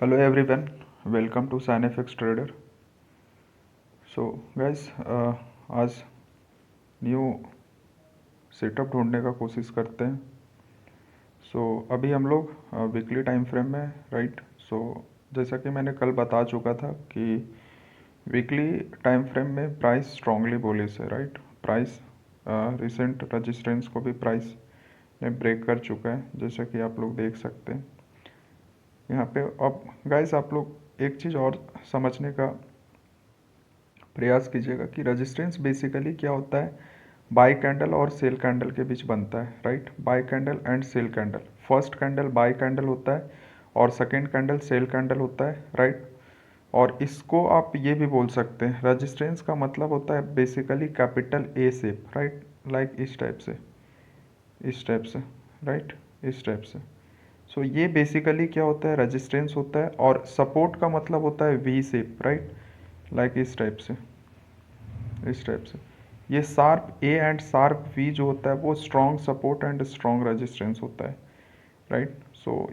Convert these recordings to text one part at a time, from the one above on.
Hello everyone, welcome to Signifix trader. So guys, आज new setup ढूंढने का कोशिश करते हैं। अभी हम लोग वीकली टाइम फ्रेम में, राइट। जैसा कि मैंने कल बता चुका था कि वीकली टाइम फ्रेम में प्राइस स्ट्रांगली बुलिश है, राइट। प्राइस रिसेंट रजिस्टेंस को भी प्राइस ने ब्रेक कर चुका है, जैसा कि आप लोग देख सकते हैं यहाँ पे। अब गाइस, आप लोग एक चीज़ और समझने का प्रयास कीजिएगा कि रेजिस्टेंस बेसिकली क्या होता है। बाय कैंडल और सेल कैंडल के बीच बनता है, right. Buy candle and sell candle, first candle buy candle होता है और सेकंड कैंडल सेल कैंडल होता है, राइट। और इसको आप ये भी बोल सकते हैं, रेजिस्टेंस का मतलब होता है basically capital A shape, right. Like इस टाइप से, राइट, इस टाइप से। ये बेसिकली क्या होता है, रेजिस्टेंस होता है। और सपोर्ट का मतलब होता है वी शेप, राइट। लाइक इस टाइप से। ये sharp A and sharp V जो होता है वो strong support and strong resistance होता है, राइट।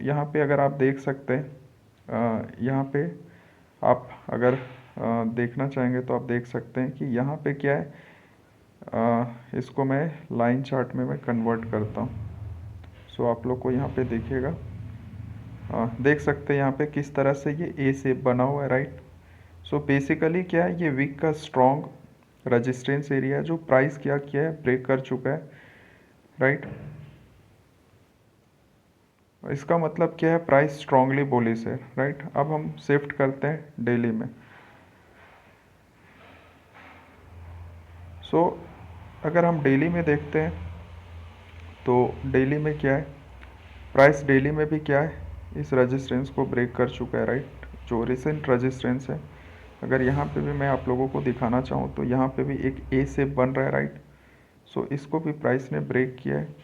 यहाँ पे अगर आप देख सकते हैं, यहाँ पे आप अगर देखना चाहेंगे तो आप देख सकते हैं कि यहाँ पे क्या है। इसको मैं लाइन चार्ट में मैं कन्वर्ट करता हूँ। आप लोग को यहाँ पे देखिएगा, देख सकते हैं यहाँ पे किस तरह से ये ए शेप बना हुआ है, राइट। बेसिकली क्या है, ये वीक का स्ट्रॉन्ग रेजिस्टेंस एरिया है जो प्राइस क्या किया है, ब्रेक कर चुका है, राइट। इसका मतलब क्या है, प्राइस स्ट्रांगली बुलिश है, राइट। अब हम शिफ्ट करते हैं डेली में। सो अगर हम डेली में देखते हैं तो डेली में क्या है, प्राइस डेली में भी क्या है, इस रेजिस्टेंस को ब्रेक कर चुका है, राइट। जो रिसेंट रेजिस्टेंस है, अगर यहाँ पे भी मैं आप लोगों को दिखाना चाहूँ तो यहाँ पे भी एक ए शेप बन रहा है, राइट। इसको भी प्राइस ने ब्रेक किया है,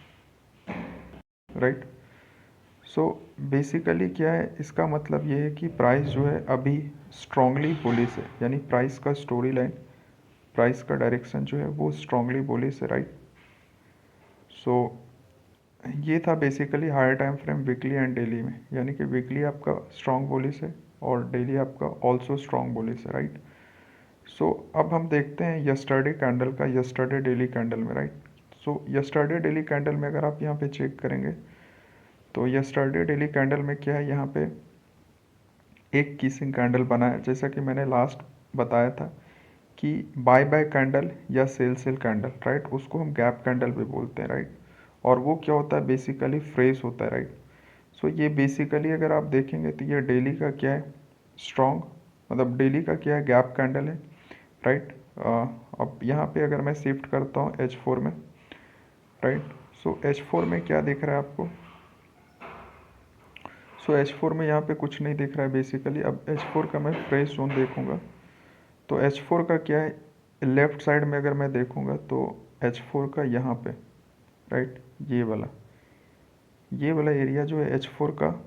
राइट। बेसिकली क्या है, इसका मतलब ये है कि प्राइस जो है अभी स्ट्रांगली बुलिश है, यानी प्राइस का स्टोरी लाइन, प्राइस का डायरेक्शन जो है वो स्ट्रांगली बुलिश है, राइट। सो ये था basically higher time frame weekly and daily में, यानी कि वीकली आपका स्ट्रांग बुलिश है और डेली आपका ऑल्सो स्ट्रांग बुलिश है, राइट। अब हम देखते हैं यस्टरडे कैंडल का, यस्टरडे डेली कैंडल में, राइट। यस्टरडे डेली कैंडल में अगर आप यहाँ पे चेक करेंगे तो यस्टरडे डेली कैंडल में क्या है, यहाँ पे एक किसिंग कैंडल बना है, जैसा कि मैंने लास्ट बताया था कि बाय बाय कैंडल या सेल सेल कैंडल, राइट, उसको हम गैप कैंडल भी बोलते हैं, राइट। और वो क्या होता है, बेसिकली फ्रेश होता है, राइट। ये बेसिकली अगर आप देखेंगे तो ये डेली का क्या है, स्ट्रॉन्ग, मतलब डेली का क्या है, गैप कैंडल है, राइट। अब यहाँ पे अगर मैं शिफ्ट करता हूँ H4 में, राइट। H4 में क्या दिख रहा है आपको, H4 में यहाँ पे कुछ नहीं दिख रहा है बेसिकली। अब H4 का मैं फ्रेश जोन देखूंगा तो H4 का क्या है, लेफ्ट साइड में अगर मैं देखूंगा तो H4 का यहाँ पे, राइट, ये वाला एरिया जो है H4 का,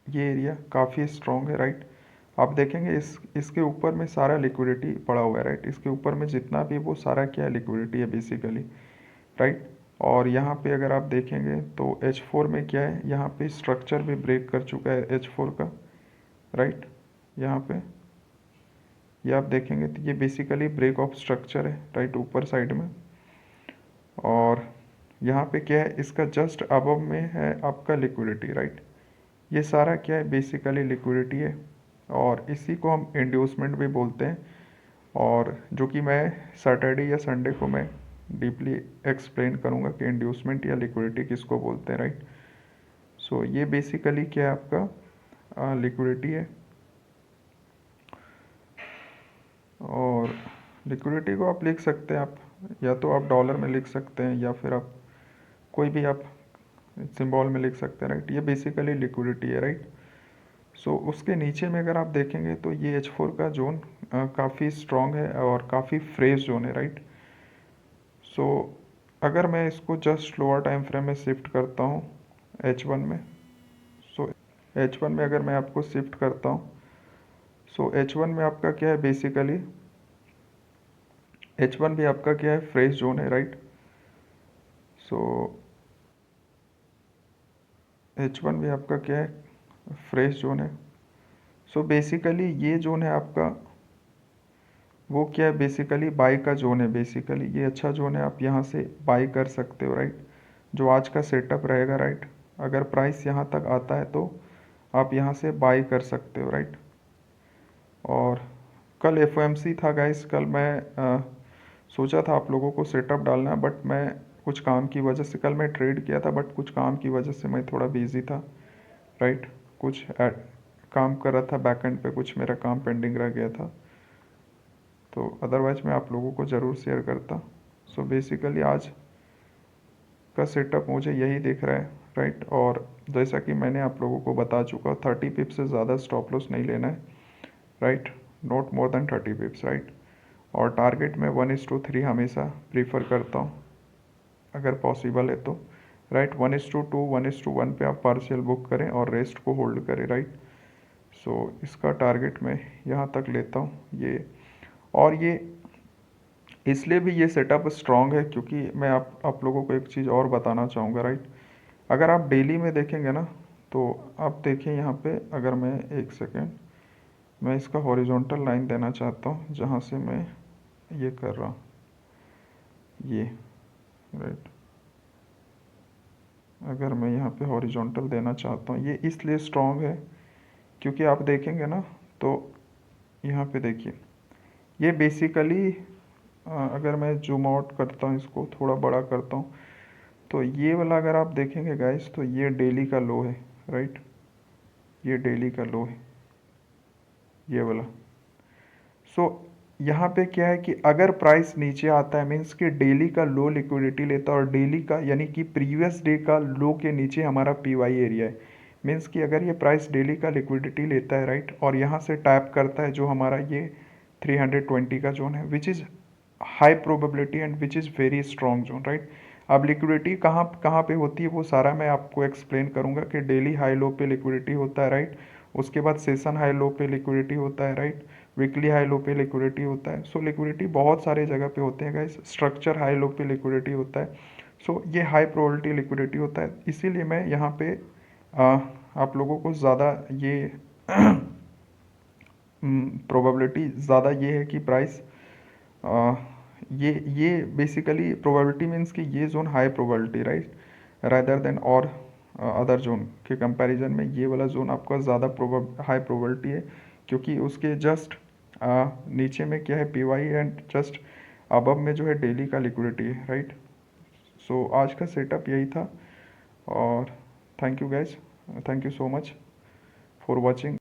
ये एरिया काफ़ी स्ट्रॉन्ग है, राइट। आप देखेंगे इसके ऊपर में सारा लिक्विडिटी पड़ा हुआ है, राइट। इसके ऊपर में जितना भी वो सारा क्या है, लिक्विडिटी है बेसिकली, राइट। और यहाँ पे अगर आप देखेंगे तो H4 में क्या है, यहाँ पे स्ट्रक्चर भी ब्रेक कर चुका है H4 का, राइट। यहाँ पे ये आप देखेंगे तो ये बेसिकली ब्रेक ऑफ स्ट्रक्चर है, राइट, ऊपर साइड में। और यहाँ पे क्या है, इसका जस्ट अबव में है आपका लिक्विडिटी, राइट। ये सारा क्या है, बेसिकली लिक्विडिटी है और इसी को हम इंड्यूसमेंट भी बोलते हैं। और जो कि मैं सैटरडे या संडे को मैं डीपली एक्सप्लेन करूँगा कि इंड्यूसमेंट या लिक्विडिटी किसको बोलते हैं, राइट। ये बेसिकली क्या है, आपका लिक्विडिटी है। और लिक्विडिटी को आप लिख सकते हैं, आप या तो आप डॉलर में लिख सकते हैं या फिर आप कोई भी आप सिंबल में लिख सकते हैं, राइट। ये बेसिकली लिक्विडिटी है, राइट। उसके नीचे में अगर आप देखेंगे तो ये H4 का जोन काफ़ी स्ट्रॉन्ग है और काफ़ी फ्रेश जोन है, राइट। सो अगर मैं इसको जस्ट लोअर टाइम फ्रेम में शिफ्ट करता हूँ H1 में, H1 में अगर मैं आपको शिफ्ट करता हूँ, H1 में आपका क्या है, बेसिकली H1 भी आपका क्या है, फ्रेश जोन है, राइट। सो H1 भी आपका क्या है, फ्रेश जोन है। सो बेसिकली ये जोन है आपका, वो क्या है, बेसिकली बाई का जोन है। बेसिकली ये अच्छा जोन है, आप यहाँ से बाई कर सकते हो, राइट। जो आज का सेटअप रहेगा, राइट, अगर प्राइस यहाँ तक आता है तो आप यहाँ से बाई कर सकते हो, राइट। और कल एफओएमसी था गाइस, कल मैं सोचा था आप लोगों को सेटअप डालना है, बट मैं कुछ काम की वजह से, कल मैं ट्रेड किया था बट कुछ काम की वजह से मैं थोड़ा बिजी था, राइट। कुछ काम कर रहा था बैकएंड पे, कुछ मेरा काम पेंडिंग रह गया था, तो अदरवाइज मैं आप लोगों को ज़रूर शेयर करता। सो बेसिकली आज का सेटअप मुझे यही दिख रहा है, राइट। और जैसा कि मैंने आप लोगों को बता चुका, 30 पिप से ज़्यादा स्टॉप लॉस नहीं लेना है, right, not more than 30 पिप्स, right. और टारगेट में 1:3 हमेशा प्रीफर करता हूँ अगर पॉसिबल है तो, राइट। 1:2 1:1 पे आप पार्शियल बुक करें और रेस्ट को होल्ड करें, राइट। सो इसका टारगेट मैं यहाँ तक लेता हूँ ये। और ये इसलिए भी ये सेटअप स्ट्रॉन्ग है क्योंकि मैं आप लोगों को एक चीज़ और बताना चाहूँगा, राइट। अगर आप डेली में देखेंगे ना, तो आप देखिए यहाँ पे, अगर मैं एक सेकेंड, मैं इसका हॉरिजॉन्टल लाइन देना चाहता हूँ जहाँ से मैं ये कर रहा हूँ, ये, राइट। अगर मैं यहाँ पे हॉरिजॉन्टल देना चाहता हूँ, ये इसलिए स्ट्रॉन्ग है क्योंकि आप देखेंगे ना, तो यहाँ पे देखिए, ये बेसिकली अगर मैं जूम आउट करता हूँ, इसको थोड़ा बड़ा करता हूँ, तो ये वाला अगर आप देखेंगे गाइस, तो ये डेली का लो है, राइट। ये डेली का लो है, ये वाला। सो यहाँ पे क्या है कि अगर प्राइस नीचे आता है, मीन्स कि डेली का लो लिक्विडिटी लेता है, और डेली का यानी कि प्रीवियस डे का लो के नीचे हमारा पीवाई एरिया है। मीन्स कि अगर ये प्राइस डेली का लिक्विडिटी लेता है, राइट, और यहाँ से टैप करता है जो हमारा ये 320 का जोन है, which is high probability and which is very strong zone, right. अब लिक्विडिटी कहाँ कहाँ पे होती है वो सारा मैं आपको एक्सप्लेन करूँगा कि डेली हाई लो पे लिक्विडिटी होता है, राइट। उसके बाद सेशन हाई लो पे लिक्विडिटी होता है, राइट। वीकली हाई लो पे लिक्विडिटी होता है। सो लिक्विडिटी बहुत सारे जगह पे होते हैं गाइस। स्ट्रक्चर हाई लो पे लिक्विडिटी होता है। सो ये हाई प्रोबेबिलिटी लिक्विडिटी होता है, इसीलिए मैं यहाँ पे आप लोगों को ज़्यादा ये प्रोबेबिलिटी ज़्यादा ये है कि प्राइस ये बेसिकली प्रोबेबिलिटी मीन्स कि ये zone high probability, right, rather than और अदर जोन के कंपैरिजन में ये वाला जोन आपका ज़्यादा हाई प्रोबेबिलिटी है, क्योंकि उसके जस्ट नीचे में क्या है, पीवाई, एंड जस्ट अबव में जो है डेली का लिक्विडिटी है, राइट। सो आज का सेटअप यही था, और thank you guys, thank you so much for watching.